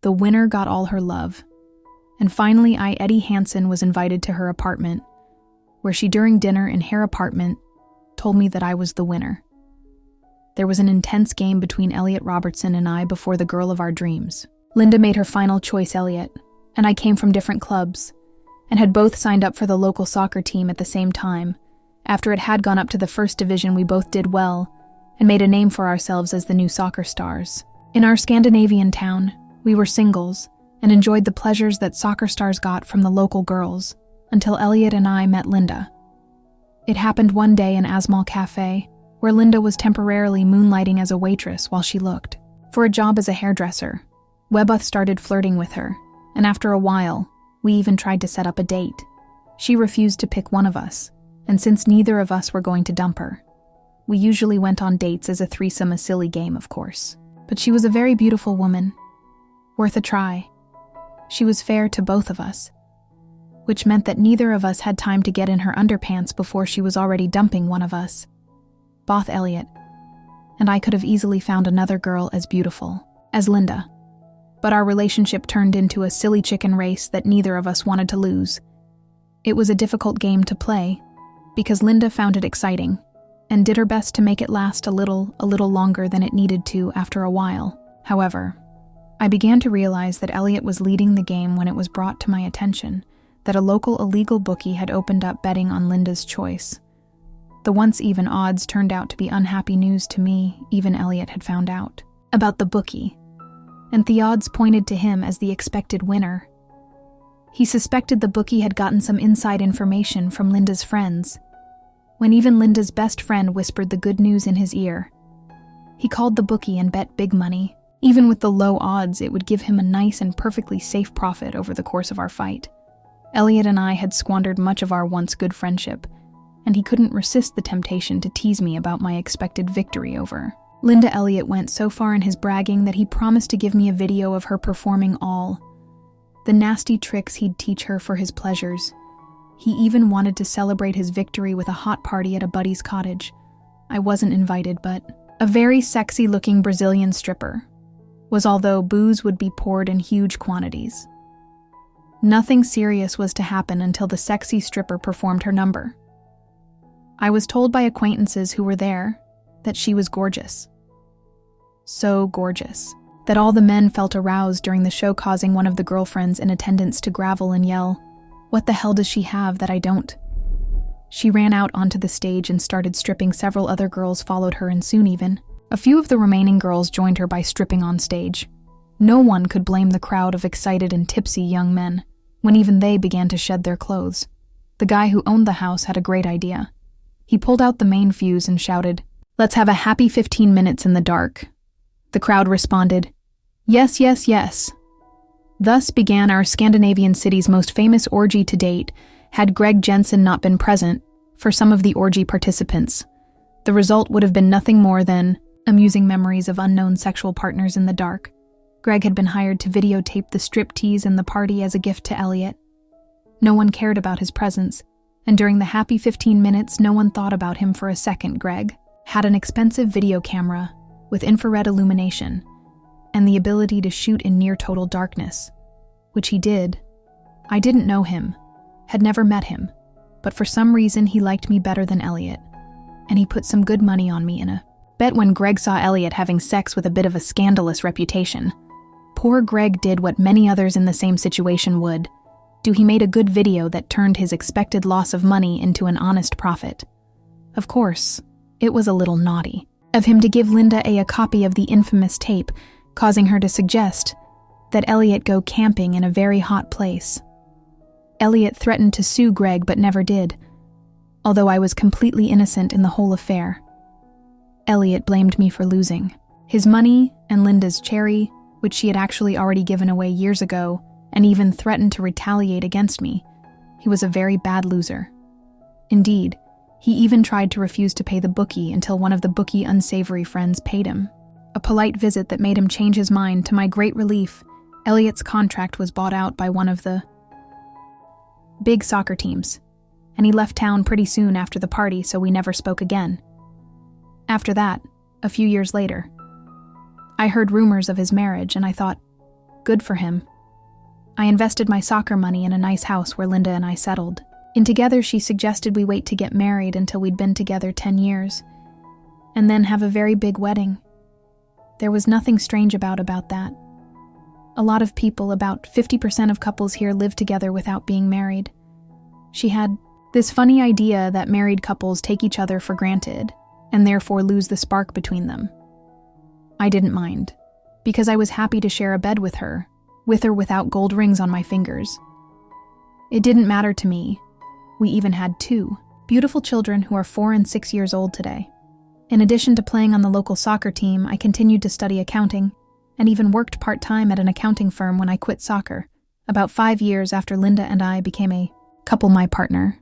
The winner got all her love. And finally, Eddie Hansen, was invited to her apartment, where she, during dinner in her apartment, told me that I was the winner. There was an intense game between Elliot Robertson and I before the girl of our dreams. Linda made her final choice, Elliot, and I came from different clubs, and had both signed up for the local soccer team at the same time. After it had gone up to the first division, we both did well, and made a name for ourselves as the new soccer stars. In our Scandinavian town, we were singles, and enjoyed the pleasures that soccer stars got from the local girls, until Elliot and I met Linda. It happened one day in Asmal Cafe, where Linda was temporarily moonlighting as a waitress while she looked for a job as a hairdresser. Webbuth started flirting with her, and after a while, we even tried to set up a date. She refused to pick one of us, and since neither of us were going to dump her, we usually went on dates as a threesome, a silly game, of course. But she was a very beautiful woman, worth a try. She was fair to both of us, which meant that neither of us had time to get in her underpants before she was already dumping one of us. Both Elliot and I could have easily found another girl as beautiful as Linda, but our relationship turned into a silly chicken race that neither of us wanted to lose. It was a difficult game to play, because Linda found it exciting, and did her best to make it last a little longer than it needed to after a while. However, I began to realize that Elliot was leading the game when it was brought to my attention that a local illegal bookie had opened up betting on Linda's choice. The once even odds turned out to be unhappy news to me. Even Elliot had found out about the bookie, and the odds pointed to him as the expected winner. He suspected the bookie had gotten some inside information from Linda's friends, when even Linda's best friend whispered the good news in his ear. He called the bookie and bet big money. Even with the low odds, it would give him a nice and perfectly safe profit over the course of our fight. Elliot and I had squandered much of our once good friendship, and he couldn't resist the temptation to tease me about my expected victory over Linda. Elliot went so far in his bragging that he promised to give me a video of her performing all the nasty tricks he'd teach her for his pleasures. He even wanted to celebrate his victory with a hot party at a buddy's cottage. I wasn't invited, but a very sexy-looking Brazilian stripper was, although booze would be poured in huge quantities. Nothing serious was to happen until the sexy stripper performed her number. I was told by acquaintances who were there that she was gorgeous. So gorgeous that all the men felt aroused during the show, causing one of the girlfriends in attendance to gravel and yell, "What the hell does she have that I don't?" She ran out onto the stage and started stripping. Several other girls followed her, and soon even a few of the remaining girls joined her by stripping on stage. No one could blame the crowd of excited and tipsy young men when even they began to shed their clothes. The guy who owned the house had a great idea. He pulled out the main fuse and shouted, "Let's have a happy 15 minutes in the dark." The crowd responded, "Yes, yes, yes." Thus began our Scandinavian city's most famous orgy to date, had Greg Jensen not been present for some of the orgy participants. The result would have been nothing more than amusing memories of unknown sexual partners in the dark. Greg had been hired to videotape the striptease and the party as a gift to Elliot. No one cared about his presence, and during the happy 15 minutes, no one thought about him for a second. Greg had an expensive video camera with infrared illumination and the ability to shoot in near total darkness, which he did. I didn't know him, had never met him, but for some reason he liked me better than Elliot, and he put some good money on me in a bet when Greg saw Elliot having sex with a bit of a scandalous reputation. Poor Greg did what many others in the same situation would do. He made a good video that turned his expected loss of money into an honest profit. Of course, it was a little naughty of him to give Linda a copy of the infamous tape, causing her to suggest that Elliot go camping in a very hot place. Elliot threatened to sue Greg but never did, although I was completely innocent in the whole affair. Elliot blamed me for losing his money and Linda's cherry, which she had actually already given away years ago, and even threatened to retaliate against me. He was a very bad loser. Indeed, he even tried to refuse to pay the bookie until one of the bookie unsavory friends paid him a polite visit that made him change his mind. To my great relief, Elliot's contract was bought out by one of the big soccer teams, and he left town pretty soon after the party, so we never spoke again. After that, a few years later, I heard rumors of his marriage, and I thought, Good for him. I invested my soccer money in a nice house where Linda and I settled. And together she suggested we wait to get married until we'd been together 10 years, and then have a very big wedding. There was nothing strange about that. A lot of people, about 50% of couples here, live together without being married. She had this funny idea that married couples take each other for granted, and therefore lose the spark between them. I didn't mind, because I was happy to share a bed with her without gold rings on my fingers. It didn't matter to me. We even had 2 beautiful children who are 4 and 6 years old today. In addition to playing on the local soccer team, I continued to study accounting and even worked part-time at an accounting firm when I quit soccer, about 5 years after Linda and I became a couple, my partner,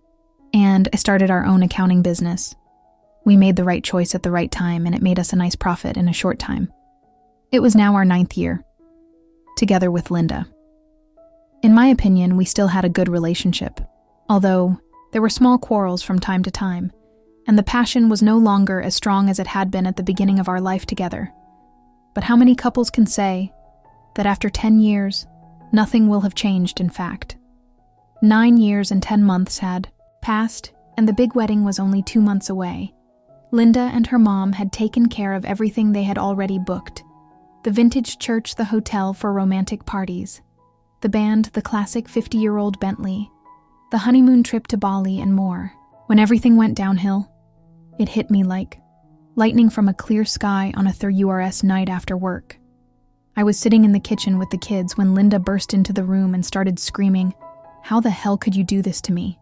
and I started our own accounting business. We made the right choice at the right time, and it made us a nice profit in a short time. It was now our 9th year, together with Linda. In my opinion, we still had a good relationship, although there were small quarrels from time to time, and the passion was no longer as strong as it had been at the beginning of our life together. But how many couples can say that after 10 years, nothing will have changed in fact? 9 years and 10 months had passed, and the big wedding was only 2 months away. Linda and her mom had taken care of everything they had already booked. The vintage church, the hotel for romantic parties, the band, the classic 50-year-old Bentley, the honeymoon trip to Bali, and more. When everything went downhill, it hit me like lightning from a clear sky on a URS night after work. I was sitting in the kitchen with the kids when Linda burst into the room and started screaming, "How the hell could you do this to me?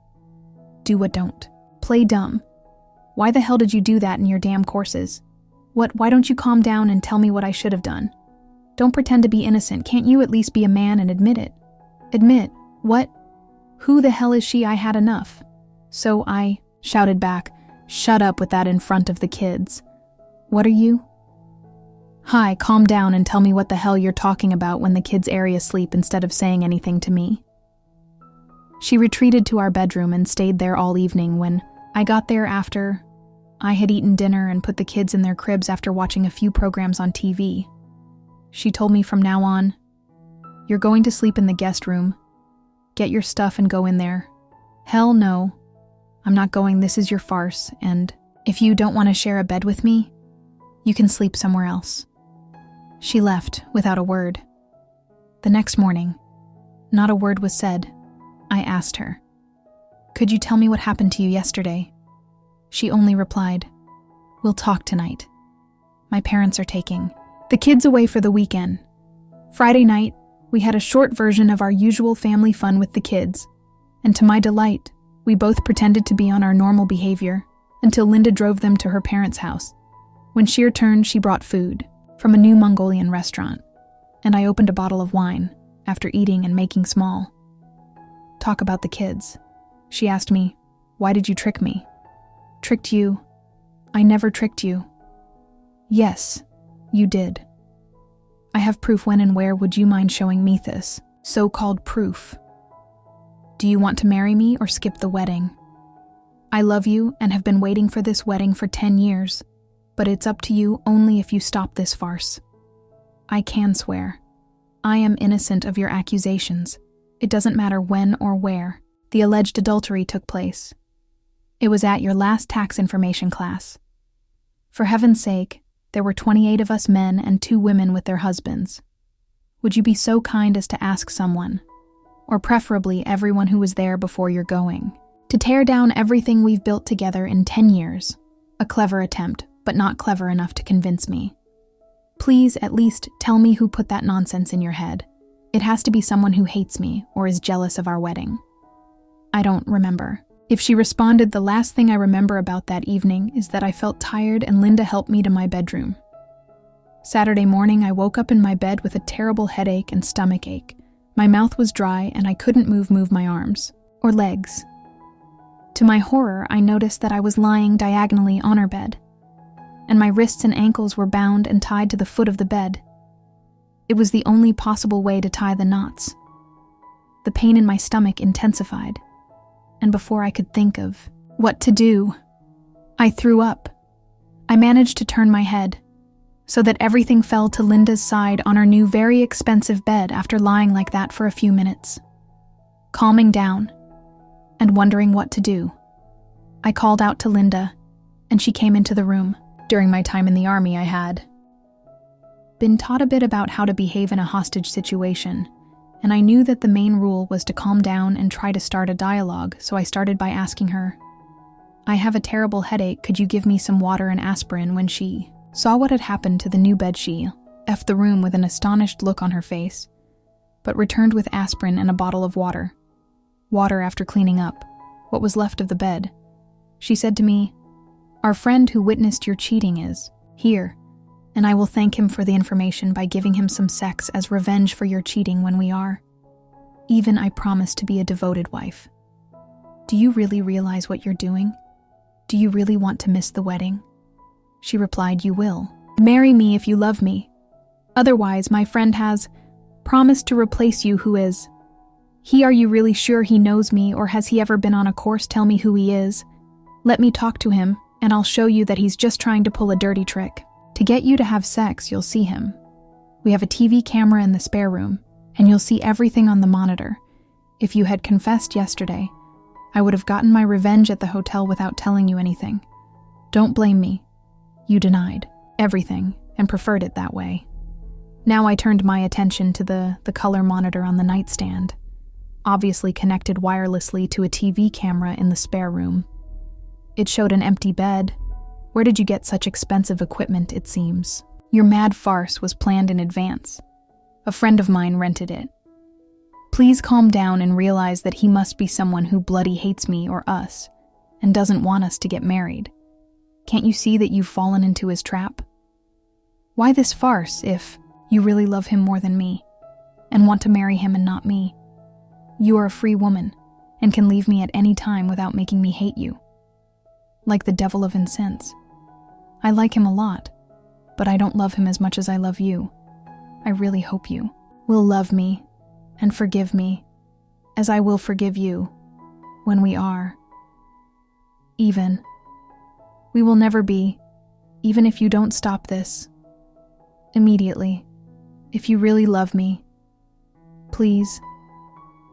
Do what don't. Play dumb. Why the hell did you do that in your damn courses? Why don't you calm down and tell me what I should have done? Don't pretend to be innocent. Can't you at least be a man and admit it? Admit, what? Who the hell is she? I had enough." So I shouted back, "Shut up with that in front of the kids. What are you? Hi, calm down and tell me what the hell you're talking about when the kids are asleep instead of saying anything to me." She retreated to our bedroom and stayed there all evening. When I got there after I had eaten dinner and put the kids in their cribs after watching a few programs on TV, she told me, "From now on, you're going to sleep in the guest room. Get your stuff and go in there." Hell no. I'm not going. This is your farce, and if you don't want to share a bed with me, you can sleep somewhere else. She left without a word. The next morning, not a word was said. I asked her, "Could you tell me what happened to you yesterday?" She only replied, "We'll talk tonight. My parents are taking the kids away for the weekend." Friday night, we had a short version of our usual family fun with the kids, and to my delight, we both pretended to be on our normal behavior until Linda drove them to her parents' house. When she returned, she brought food from a new Mongolian restaurant, and I opened a bottle of wine after eating and making small talk about the kids. She asked me, "Why did you trick me?" "Tricked you? I never tricked you." "Yes, you did. I have proof. When and where would you mind showing me this so-called proof? Do you want to marry me or skip the wedding? I love you and have been waiting for this wedding for 10 years, but it's up to you only if you stop this farce. I can swear I am innocent of your accusations. It doesn't matter when or where the alleged adultery took place. It was at your last tax information class. For heaven's sake, there were 28 of us men and 2 women with their husbands. Would you be so kind as to ask someone, or preferably everyone who was there before you're going, to tear down everything we've built together in 10 years? A clever attempt, but not clever enough to convince me. Please at least tell me who put that nonsense in your head. It has to be someone who hates me or is jealous of our wedding." I don't remember. If she responded, the last thing I remember about that evening is that I felt tired and Linda helped me to my bedroom. Saturday morning, I woke up in my bed with a terrible headache and stomach ache. My mouth was dry and I couldn't move my arms or legs. To my horror, I noticed that I was lying diagonally on her bed, and my wrists and ankles were bound and tied to the foot of the bed. It was the only possible way to tie the knots. The pain in my stomach intensified, and before I could think of what to do, I threw up. I managed to turn my head, so that everything fell to Linda's side on our new very expensive bed after lying like that for a few minutes. Calming down and wondering what to do, I called out to Linda, and she came into the room. During my time in the army, I had been taught a bit about how to behave in a hostage situation, and I knew that the main rule was to calm down and try to start a dialogue, so I started by asking her, "I have a terrible headache, could you give me some water and aspirin?" When she saw what had happened to the new bed, she left the room with an astonished look on her face, but returned with aspirin and a bottle of water. Water after cleaning up what was left of the bed. She said to me, "Our friend who witnessed your cheating is here, and I will thank him for the information by giving him some sex as revenge for your cheating when we are. Even I promise to be a devoted wife. Do you really realize what you're doing? Do you really want to miss the wedding?" She replied, "You will. Marry me if you love me. Otherwise, my friend has promised to replace you. Who is he? Are you really sure he knows me, or has he ever been on a course? Tell me who he is. Let me talk to him, and I'll show you that he's just trying to pull a dirty trick. To get you to have sex, you'll see him. We have a TV camera in the spare room, and you'll see everything on the monitor. If you had confessed yesterday, I would have gotten my revenge at the hotel without telling you anything. Don't blame me. You denied everything and preferred it that way." Now I turned my attention to the color monitor on the nightstand, obviously connected wirelessly to a TV camera in the spare room. It showed an empty bed. Where did you get such expensive equipment, it seems? Your mad farce was planned in advance. A friend of mine rented it. Please calm down and realize that he must be someone who bloody hates me or us and doesn't want us to get married. Can't you see that you've fallen into his trap? Why this farce if you really love him more than me and want to marry him and not me? You are a free woman and can leave me at any time without making me hate you. Like the devil of incense. I like him a lot, but I don't love him as much as I love you. I really hope you will love me and forgive me as I will forgive you when we are even. We will never be, even if you don't stop this immediately. If you really love me, please,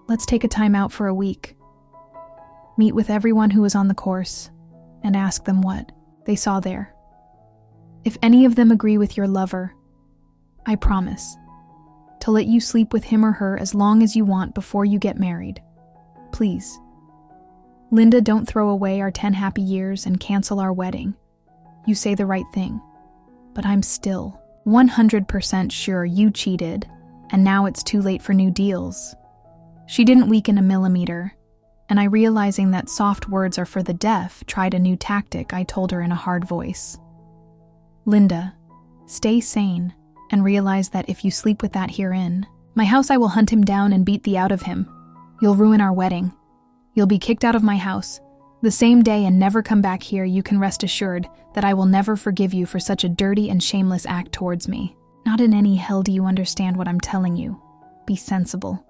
let's take a time out for a week. Meet with everyone who is on the course and ask them what they saw there. If any of them agree with your lover, I promise to let you sleep with him or her as long as you want before you get married. Please. Linda, don't throw away our 10 happy years and cancel our wedding. You say the right thing, but I'm still 100% sure you cheated, and now it's too late for new deals. She didn't weaken a millimeter, and I, realizing that soft words are for the deaf, tried a new tactic. I told her in a hard voice, "Linda, stay sane and realize that if you sleep with that herein my house, I will hunt him down and beat thee out of him. You'll ruin our wedding. You'll be kicked out of my house the same day and never come back here. You can rest assured that I will never forgive you for such a dirty and shameless act towards me. Not in any hell do you understand what I'm telling you. Be sensible.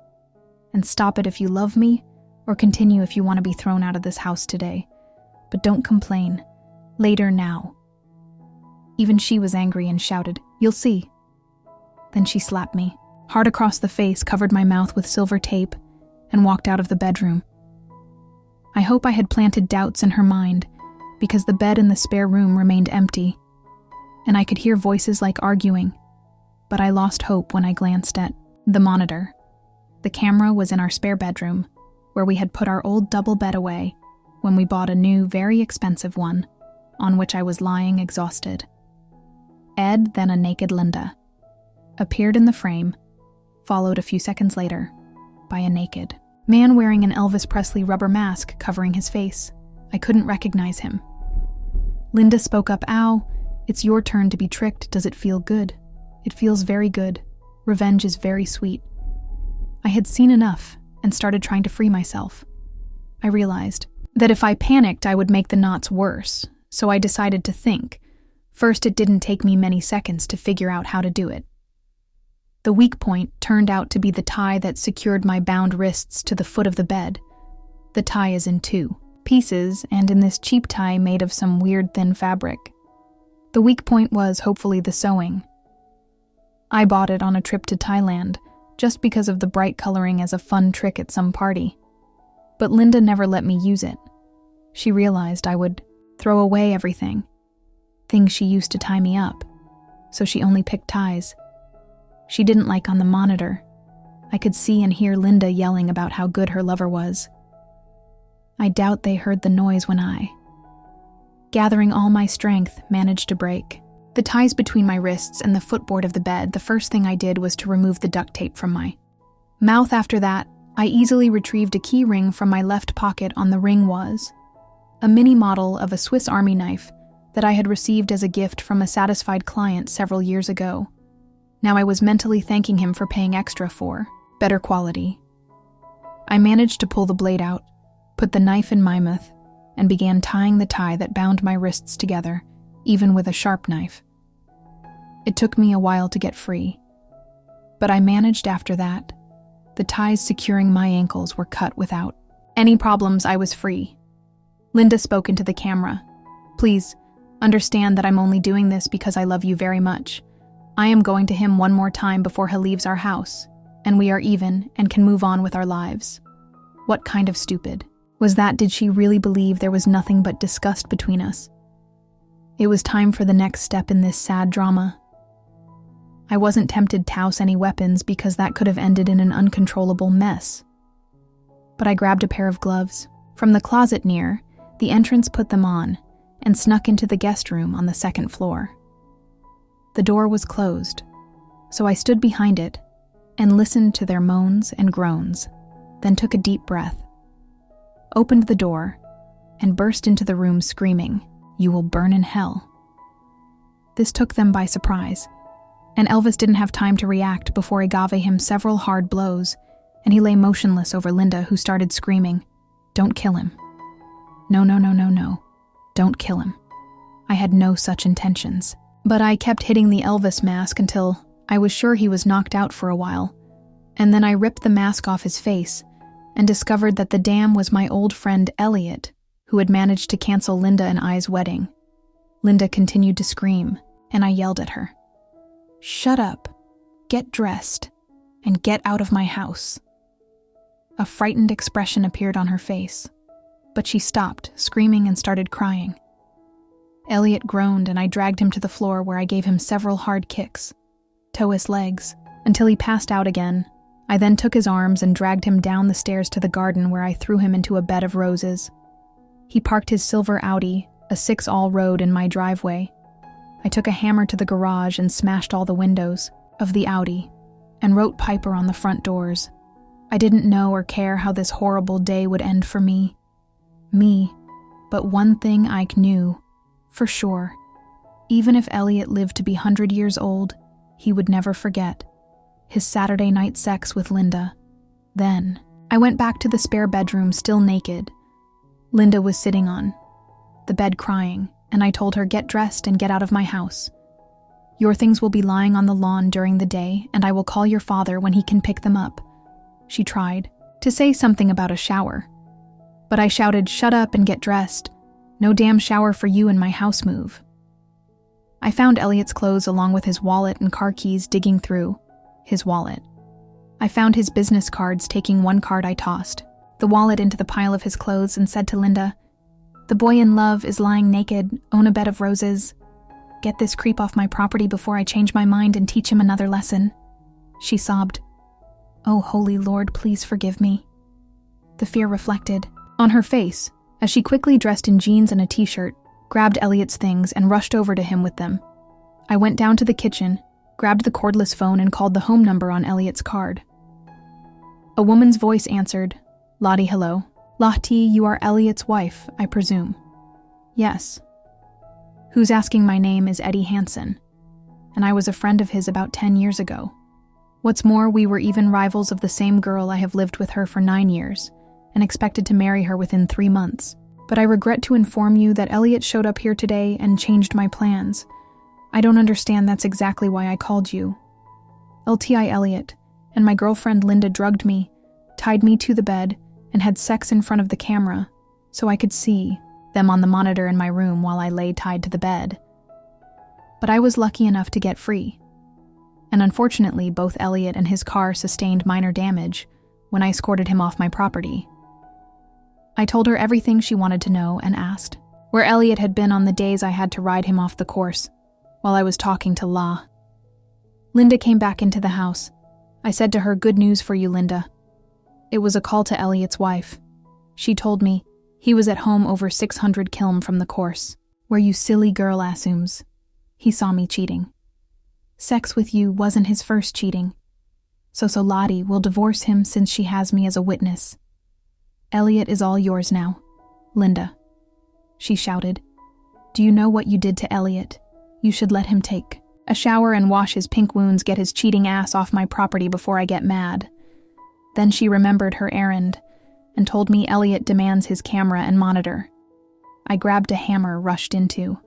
And stop it if you love me, or continue if you want to be thrown out of this house today. But don't complain. Later now." Even she was angry and shouted, "You'll see." Then she slapped me hard across the face, covered my mouth with silver tape, and walked out of the bedroom. I hope I had planted doubts in her mind, because the bed in the spare room remained empty, and I could hear voices like arguing, but I lost hope when I glanced at the monitor. The camera was in our spare bedroom, where we had put our old double bed away when we bought a new, very expensive one, on which I was lying exhausted. Ed, then a naked Linda, appeared in the frame, followed a few seconds later by a naked man wearing an Elvis Presley rubber mask covering his face. I couldn't recognize him. Linda spoke up, "Ow, it's your turn to be tricked. Does it feel good?" "It feels very good. Revenge is very sweet." I had seen enough and started trying to free myself. I realized that if I panicked, I would make the knots worse, so I decided to think. First, it didn't take me many seconds to figure out how to do it. The weak point turned out to be the tie that secured my bound wrists to the foot of the bed. The tie is in 2 pieces, and in this cheap tie made of some weird thin fabric. The weak point was hopefully the sewing. I bought it on a trip to Thailand, just because of the bright coloring as a fun trick at some party. But Linda never let me use it. She realized I would throw away everything, things she used to tie me up, so she only picked ties. She didn't like on the monitor. I could see and hear Linda yelling about how good her lover was. I doubt they heard the noise when I, gathering all my strength, managed to break the ties between my wrists and the footboard of the bed. The first thing I did was to remove the duct tape from my mouth. After that, I easily retrieved a key ring from my left pocket. On the ring was a mini model of a Swiss Army knife that I had received as a gift from a satisfied client several years ago. Now I was mentally thanking him for paying extra for better quality. I managed to pull the blade out, put the knife in my mouth, and began tying the tie that bound my wrists together, even with a sharp knife. It took me a while to get free, but I managed after that. The ties securing my ankles were cut without any problems. I was free. Linda spoke into the camera. Please, understand that I'm only doing this because I love you very much. I am going to him one more time before he leaves our house, and we are even and can move on with our lives. What kind of stupid was that? Did she really believe there was nothing but disgust between us? It was time for the next step in this sad drama. I wasn't tempted to toss any weapons because that could have ended in an uncontrollable mess. But I grabbed a pair of gloves from the closet near the entrance, put them on, and snuck into the guest room on the second floor. The door was closed, so I stood behind it and listened to their moans and groans, then took a deep breath, opened the door, and burst into the room screaming, "You will burn in hell." This took them by surprise, and Elvis didn't have time to react before I gave him several hard blows, and he lay motionless over Linda, who started screaming, "Don't kill him. No, no, no, no, no. Don't kill him." I had no such intentions, but I kept hitting the Elvis mask until I was sure he was knocked out for a while, and then I ripped the mask off his face and discovered that the dam was my old friend Elliot, who had managed to cancel Linda and I's wedding. Linda continued to scream, and I yelled at her, "Shut up, get dressed, and get out of my house." A frightened expression appeared on her face, but she stopped screaming and started crying. Elliot groaned, and I dragged him to the floor, where I gave him several hard kicks, toe his legs, until he passed out again. I then took his arms and dragged him down the stairs to the garden, where I threw him into a bed of roses. He parked his silver Audi, a 6-all road, in my driveway. I took a hammer to the garage and smashed all the windows of the Audi and wrote Piper on the front doors. I didn't know or care how this horrible day would end for me. But one thing I knew for sure. Even if Elliot lived to be 100 years old, he would never forget his Saturday night sex with Linda. Then, I went back to the spare bedroom, still naked. Linda was sitting on the bed crying, and I told her, "Get dressed and get out of my house. Your things will be lying on the lawn during the day, and I will call your father when he can pick them up." She tried to say something about a shower, but I shouted, "Shut up and get dressed. No damn shower for you in my house move." I found Elliot's clothes along with his wallet and car keys, digging through his wallet. I found his business cards. Taking one card, I tossed the wallet into the pile of his clothes and said to Linda, "The boy in love is lying naked, own a bed of roses. Get this creep off my property before I change my mind and teach him another lesson." She sobbed, "Oh, holy Lord, please forgive me." The fear reflected on her face as she quickly dressed in jeans and a t-shirt, grabbed Elliot's things, and rushed over to him with them. I went down to the kitchen, grabbed the cordless phone, and called the home number on Elliot's card. A woman's voice answered, "Lottie, hello. Lottie, you are Elliot's wife, I presume." "Yes." "Who's asking? My name is Eddie Hansen, and I was a friend of his about 10 years ago. What's more, we were even rivals of the same girl. I have lived with her for 9 years, and expected to marry her within 3 months. But I regret to inform you that Elliot showed up here today and changed my plans. I don't understand. That's exactly why I called you. LTI Elliot and my girlfriend Linda drugged me, tied me to the bed, and had sex in front of the camera, so I could see them on the monitor in my room while I lay tied to the bed. but I was lucky enough to get free. And unfortunately, both Elliot and his car sustained minor damage when I escorted him off my property. I told her everything she wanted to know and asked where Elliot had been on the days I had to ride him off the course while I was talking to La. Linda came back into the house. I said to her, "Good news for you, Linda." It was a call to Elliot's wife. She told me he was at home over 600 km from the course, where you silly girl assumes he saw me cheating. Sex with you wasn't his first cheating. So Lottie will divorce him since she has me as a witness. Elliot is all yours now, Linda. She shouted. Do you know what you did to Elliot? You should let him take a shower and wash his pink wounds, get his cheating ass off my property before I get mad. Then she remembered her errand and told me Elliot demands his camera and monitor. I grabbed a hammer, rushed into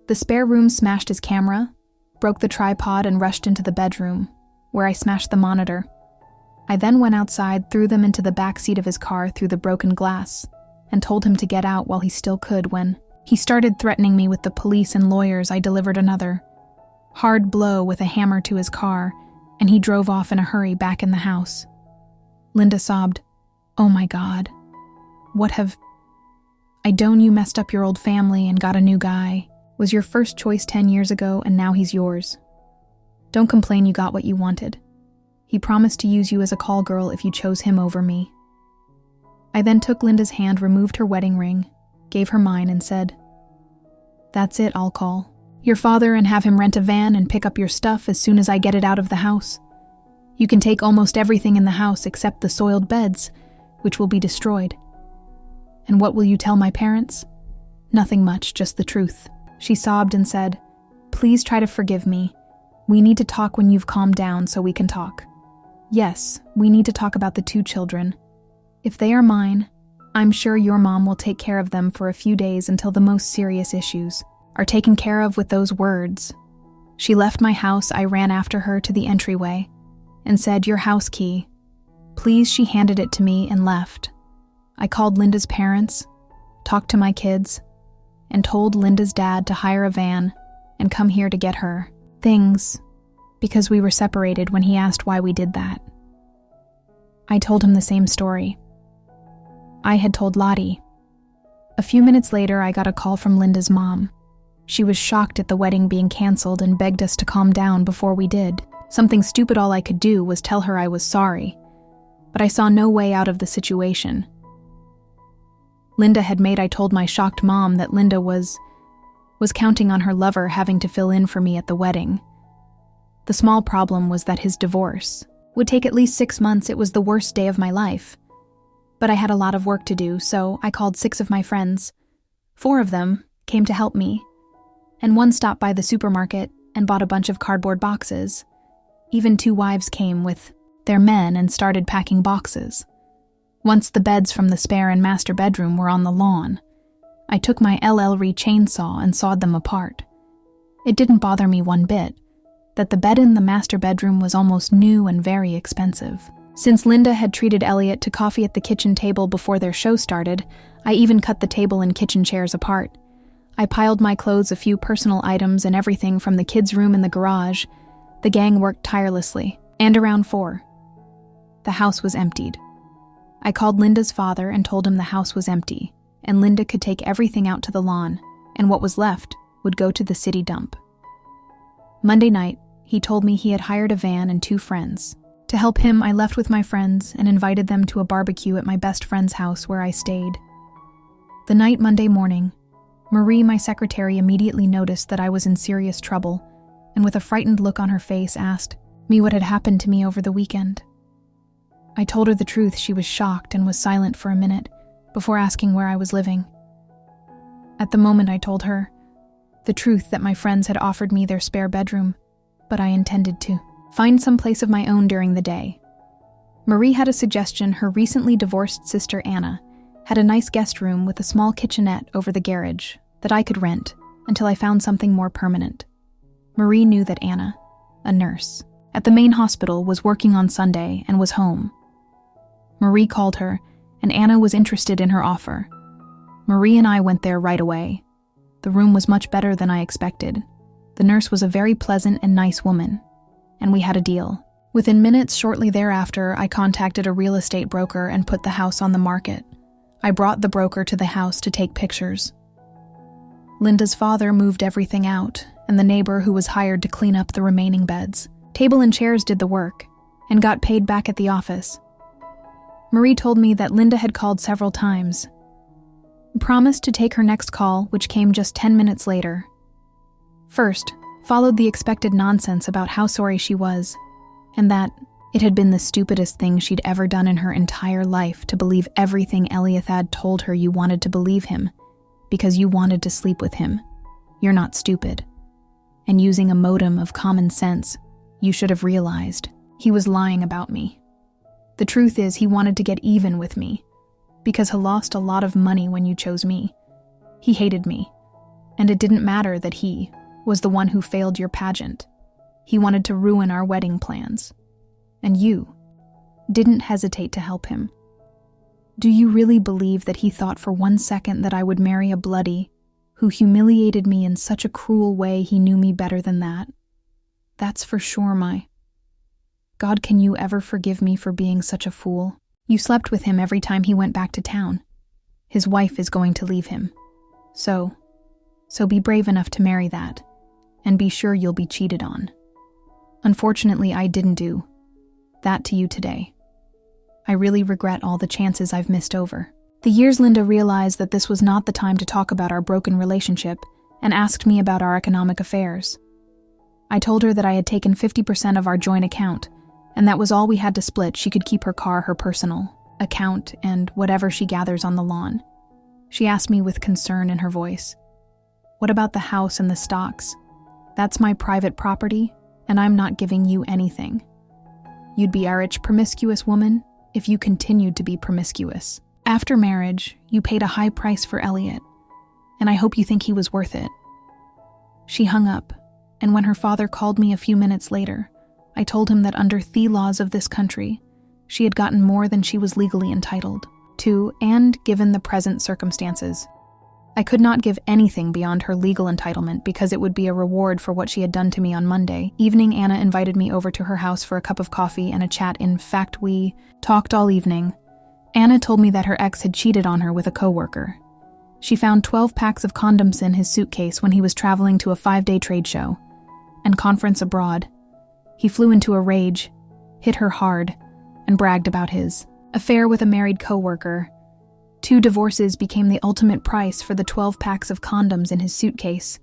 the spare room, smashed his camera, broke the tripod, and rushed into the bedroom, where I smashed the monitor. I then went outside, threw them into the back seat of his car through the broken glass, and told him to get out while he still could. When he started threatening me with the police and lawyers, I delivered another hard blow with a hammer to his car, and he drove off in a hurry back in the house. Linda sobbed, "Oh my God, what have I done? You messed up your old family and got a new guy. Was your first choice 10 years ago, and now he's yours. Don't complain, you got what you wanted. He promised to use you as a call girl if you chose him over me." I then took Linda's hand, removed her wedding ring, gave her mine, and said, "That's it, I'll call your father and have him rent a van and pick up your stuff as soon as I get it out of the house. You can take almost everything in the house except the soiled beds, which will be destroyed. And what will you tell my parents?" "Nothing much, just the truth." She sobbed and said, "Please try to forgive me. We need to talk when you've calmed down so we can talk. Yes, we need to talk about the 2 children. If they are mine, I'm sure your mom will take care of them for a few days until the most serious issues are taken care of." With those words, she left my house. I ran after her to the entryway and said, "Your house key, please." She handed it to me and left. I called Linda's parents, talked to my kids, and told Linda's dad to hire a van and come here to get her things, because we were separated when he asked why we did that. I told him the same story I had told Lottie. A few minutes later, I got a call from Linda's mom. She was shocked at the wedding being canceled and begged us to calm down before we did. Something stupid. All I could do was tell her I was sorry, but I saw no way out of the situation. Linda had made. I told my shocked mom that Linda was counting on her lover having to fill in for me at the wedding. The small problem was that his divorce would take at least 6 months. It was the worst day of my life. But I had a lot of work to do, so I called 6 of my friends. 4 of them came to help me, and 1 stopped by the supermarket and bought a bunch of cardboard boxes. Even 2 wives came with their men and started packing boxes. Once the beds from the spare and master bedroom were on the lawn, I took my LLR chainsaw and sawed them apart. It didn't bother me one bit that the bed in the master bedroom was almost new and very expensive. Since Linda had treated Elliot to coffee at the kitchen table before their show started, I even cut the table and kitchen chairs apart. I piled my clothes, a few personal items, and everything from the kids' room in the garage. The gang worked tirelessly, and around 4, the house was emptied. I called Linda's father and told him the house was empty, and Linda could take everything out to the lawn, and what was left would go to the city dump. Monday night, he told me he had hired a van and 2 friends. To help him, I left with my friends and invited them to a barbecue at my best friend's house where I stayed. The night Monday morning, Marie, my secretary, immediately noticed that I was in serious trouble, and with a frightened look on her face asked me what had happened to me over the weekend. I told her the truth. She was shocked and was silent for a minute before asking where I was living. At the moment, I told her the truth, that my friends had offered me their spare bedroom, but I intended to find some place of my own during the day. Marie had a suggestion. Her recently divorced sister Anna had a nice guest room with a small kitchenette over the garage that I could rent until I found something more permanent. Marie knew that Anna, a nurse at the main hospital, was working on Sunday and was home. Marie called her, and Anna was interested in her offer. Marie and I went there right away. The room was much better than I expected. The nurse was a very pleasant and nice woman, and we had a deal. Within minutes shortly thereafter, I contacted a real estate broker and put the house on the market. I brought the broker to the house to take pictures. Linda's father moved everything out, and the neighbor who was hired to clean up the remaining beds. Table and chairs did the work, and got paid back at the office. Marie told me that Linda had called several times. Promised to take her next call, which came just 10 minutes later. First, followed the expected nonsense about how sorry she was, and that it had been the stupidest thing she'd ever done in her entire life to believe everything Elliot had told her. You wanted to believe him because you wanted to sleep with him. You're not stupid. And using a modicum of common sense, you should have realized he was lying about me. The truth is, he wanted to get even with me because he lost a lot of money when you chose me. He hated me, and it didn't matter that he was the one who failed your pageant. He wanted to ruin our wedding plans, and you didn't hesitate to help him. Do you really believe that he thought for 1 second that I would marry a bloody who humiliated me in such a cruel way? He knew me better than that. That's for sure, my God, can you ever forgive me for being such a fool? You slept with him every time he went back to town. His wife is going to leave him. So be brave enough to marry that, and be sure you'll be cheated on. Unfortunately, I didn't do that to you today. I really regret all the chances I've missed over. The years Linda realized that this was not the time to talk about our broken relationship and asked me about our economic affairs. I told her that I had taken 50% of our joint account, and that was all we had to split. She could keep her car, her personal account, and whatever she gathers on the lawn. She asked me with concern in her voice, "What about the house and the stocks? That's my private property, and I'm not giving you anything. You'd be a rich, promiscuous woman if you continued to be promiscuous. After marriage, you paid a high price for Elliot, and I hope you think he was worth it." She hung up, and when her father called me a few minutes later, I told him that under the laws of this country, she had gotten more than she was legally entitled to, and given the present circumstances, I could not give anything beyond her legal entitlement because it would be a reward for what she had done to me on Monday evening. Anna invited me over to her house for a cup of coffee and a chat. In fact, we talked all evening. Anna told me that her ex had cheated on her with a coworker. She found 12 packs of condoms in his suitcase when he was traveling to a 5-day trade show and conference abroad. He flew into a rage, hit her hard, and bragged about his affair with a married coworker. 2 divorces became the ultimate price for the 12 packs of condoms in his suitcase.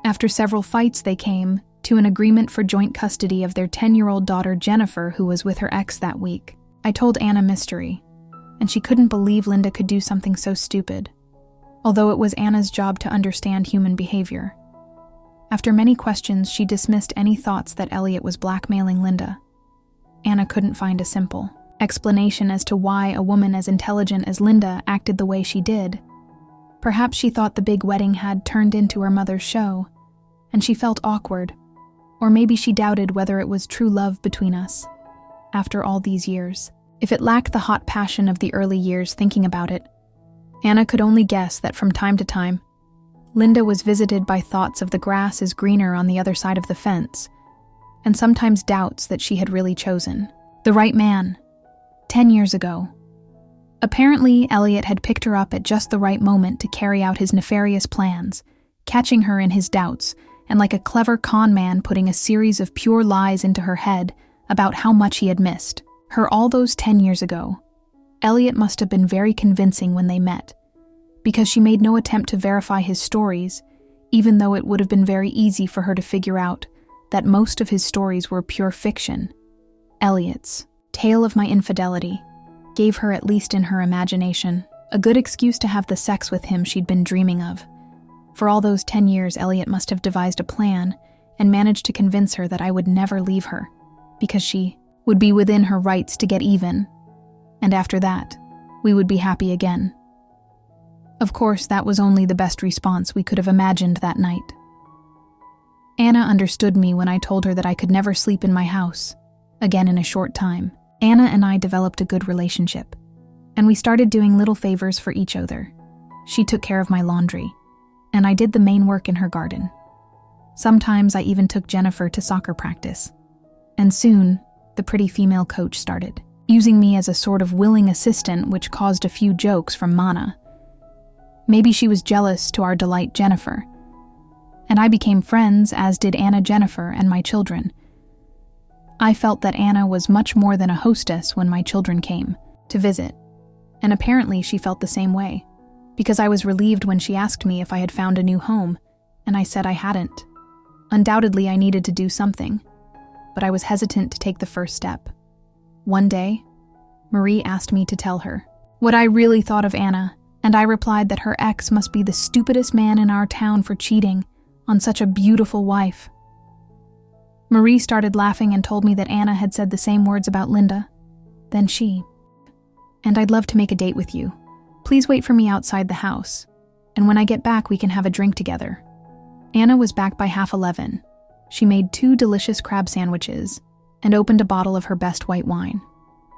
After several fights, they came to an agreement for joint custody of their 10-year-old daughter Jennifer, who was with her ex that week. I told Anna mystery, and she couldn't believe Linda could do something so stupid, although it was Anna's job to understand human behavior. After many questions, she dismissed any thoughts that Elliot was blackmailing Linda. Anna couldn't find a simple explanation as to why a woman as intelligent as Linda acted the way she did. Perhaps she thought the big wedding had turned into her mother's show, and she felt awkward, or maybe she doubted whether it was true love between us. After all these years, if it lacked the hot passion of the early years thinking about it, Anna could only guess that from time to time, Linda was visited by thoughts of the grass is greener on the other side of the fence, and sometimes doubts that she had really chosen the right man 10 years ago. Apparently, Elliot had picked her up at just the right moment to carry out his nefarious plans, catching her in his doubts, and like a clever con man putting a series of pure lies into her head about how much he had missed her all those 10 years ago. Elliot must have been very convincing when they met, because she made no attempt to verify his stories, even though it would have been very easy for her to figure out that most of his stories were pure fiction. Elliot's tale of my infidelity gave her, at least in her imagination, a good excuse to have the sex with him she'd been dreaming of. For all those 10 years, Elliot must have devised a plan and managed to convince her that I would never leave her, because she would be within her rights to get even, and after that, we would be happy again. Of course, that was only the best response we could have imagined that night. Anna understood me when I told her that I could never sleep in my house again in a short time. Anna and I developed a good relationship, and we started doing little favors for each other. She took care of my laundry, and I did the main work in her garden. Sometimes I even took Jennifer to soccer practice. And soon, the pretty female coach started, using me as a sort of willing assistant, which caused a few jokes from Mana. Maybe she was jealous to our delight Jennifer. And I became friends, as did Anna, Jennifer, and my children. I felt that Anna was much more than a hostess when my children came to visit, and apparently she felt the same way, because I was relieved when she asked me if I had found a new home, and I said I hadn't. Undoubtedly, I needed to do something, but I was hesitant to take the first step. One day, Marie asked me to tell her what I really thought of Anna, and I replied that her ex must be the stupidest man in our town for cheating on such a beautiful wife. Marie started laughing and told me that Anna had said the same words about Linda. Then and I'd love to make a date with you. Please wait for me outside the house, and when I get back we can have a drink together. Anna was back by 11:30. She made 2 delicious crab sandwiches and opened a bottle of her best white wine.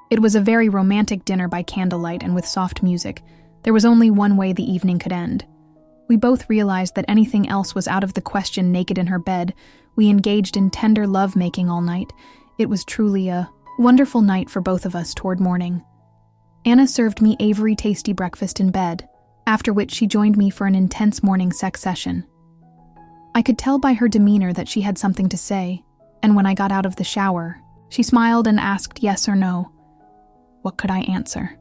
It was a very romantic dinner by candlelight and with soft music. There was only one way the evening could end. We both realized that anything else was out of the question. Naked in her bed, we engaged in tender love-making all night. It was truly a wonderful night for both of us toward morning. Anna served me Avery tasty breakfast in bed, after which she joined me for an intense morning sex session. I could tell by her demeanor that she had something to say, and when I got out of the shower, she smiled and asked yes or no. What could I answer?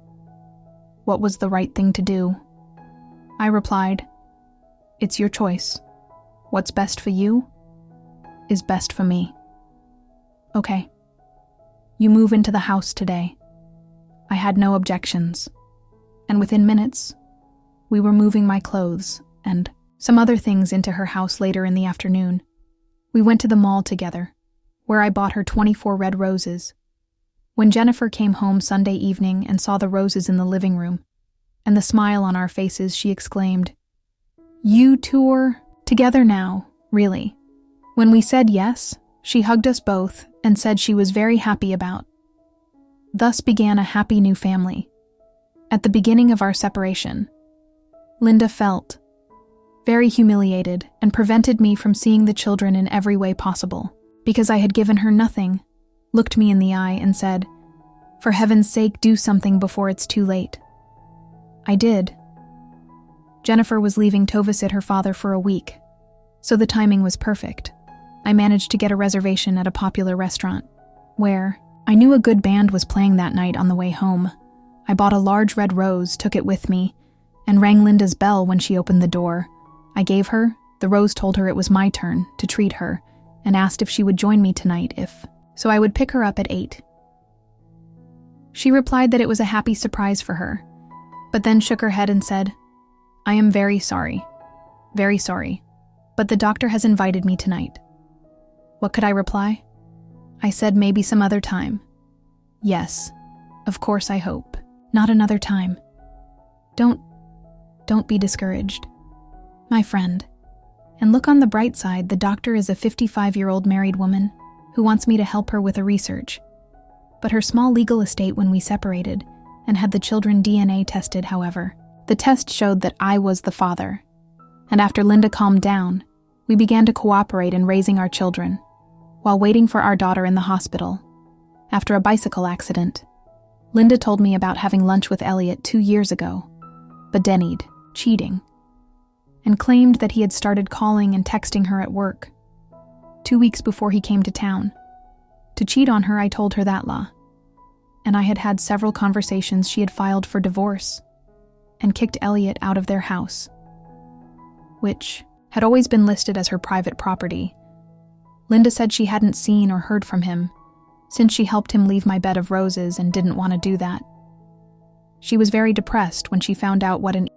What was the right thing to do? I replied, "It's your choice. What's best for you is best for me. Okay. You move into the house today." I had no objections, and within minutes, we were moving my clothes and some other things into her house later in the afternoon. We went to the mall together, where I bought her 24 red roses. When Jennifer came home Sunday evening and saw the roses in the living room, and the smile on our faces, she exclaimed, "You two are together now, really?" When we said yes, she hugged us both and said she was very happy about. Thus began a happy new family. At the beginning of our separation, Linda felt very humiliated and prevented me from seeing the children in every way possible, because I had given her nothing, looked me in the eye and said, "For heaven's sake, do something before it's too late." I did. Jennifer was leaving to visit her father for a week, so the timing was perfect. I managed to get a reservation at a popular restaurant, where I knew a good band was playing that night. On the way home, I bought a large red rose, took it with me, and rang Linda's bell when she opened the door. I gave her, the rose told her it was my turn to treat her, and asked if she would join me tonight so I would pick her up at 8. She replied that it was a happy surprise for her, but then shook her head and said, "I am very sorry, but the doctor has invited me tonight." What could I reply? I said maybe some other time. Yes, of course, I hope. Not another time. Don't be discouraged, my friend. And look on the bright side, the doctor is a 55-year-old married woman who wants me to help her with a research. But her small legal estate when we separated and had the children DNA tested, however, the test showed that I was the father. And after Linda calmed down, we began to cooperate in raising our children, while waiting for our daughter in the hospital. After a bicycle accident, Linda told me about having lunch with Elliot 2 years ago, but denied cheating, and claimed that he had started calling and texting her at work 2 weeks before he came to town. To cheat on her, I told her that and I had had several conversations. She had filed for divorce and kicked Elliot out of their house, which had always been listed as her private property. Linda said she hadn't seen or heard from him since she helped him leave my bed of roses and didn't want to do that. She was very depressed when she found out what an